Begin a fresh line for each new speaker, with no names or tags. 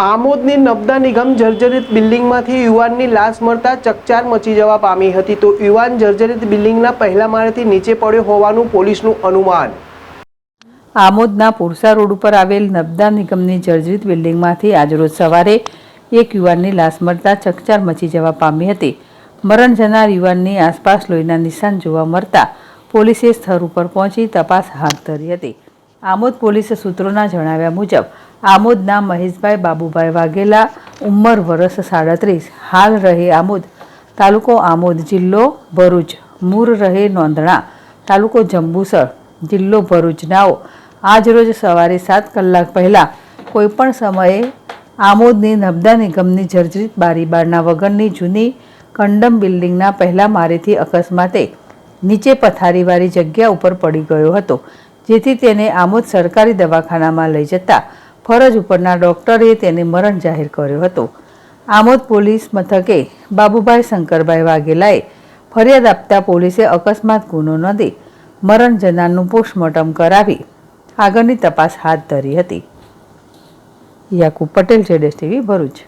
આમોદની નબદા નિગમ જર્જરિત બિલ્ડિંગમાંથી યુવાનની લાશ મળતા ચકચાર મચી જવા પામી હતી તો યુવાન જર્જરિત બિલ્ડિંગના પહેલા માળેથી નીચે પડ્યો હોવાનું પોલીસનું અનુમાન।
આમોદના પુરસા રોડ ઉપર આવેલ નબદા નિગમની જર્જરિત બિલ્ડિંગમાંથી આજરોજ સવારે એક યુવાનની લાશ મળતા ચકચાર મચી જવા પામી હતી। મરણ જનાર યુવાનની આસપાસ લોહીના નિશાન જોવા મળતા પોલીસે સ્થળ ઉપર પહોંચી તપાસ હાથ ધરી હતી। આમોદ પોલીસ સૂત્રોના જણાવ્યા મુજબ આમોદના મહેશભાઈ બાબુભાઈ વાઘેલા, ઉંમર વર્ષ 37, હાલ રહે આમોદ, તાલુકો આમોદ, જિલ્લો ભરૂચ, મૂળ રહે નોંધણા, તાલુકો જંબુસર, જિલ્લો ભરૂચ નાઓ આજરોજ સવારે 7 કલાક પહેલાં કોઈપણ સમયે આમોદની નબદા નિગમની જર્જરિત બારીબારણા વગરની જૂની કંડમ બિલ્ડિંગના પહેલા માળેથી અકસ્માતે નીચે પથારીવાળી જગ્યા ઉપર પડી ગયો હતો, જેથી તેને આમોદ સરકારી દવાખાનામાં લઈ જતા ફરજ ઉપરના ડૉક્ટરે તેને મરણ જાહેર કર્યો હતો। આમોદ પોલીસ મથકે બાબુભાઈ શંકરભાઈ વાઘેલાએ ફરિયાદ આપતા પોલીસે અકસ્માત ગુનો નોંધી મરણ જનારનું પોસ્ટમોર્ટમ કરાવી આગળની તપાસ હાથ ધરી હતી। યાકુબ પટેલ, ZSTV, ભરૂચ।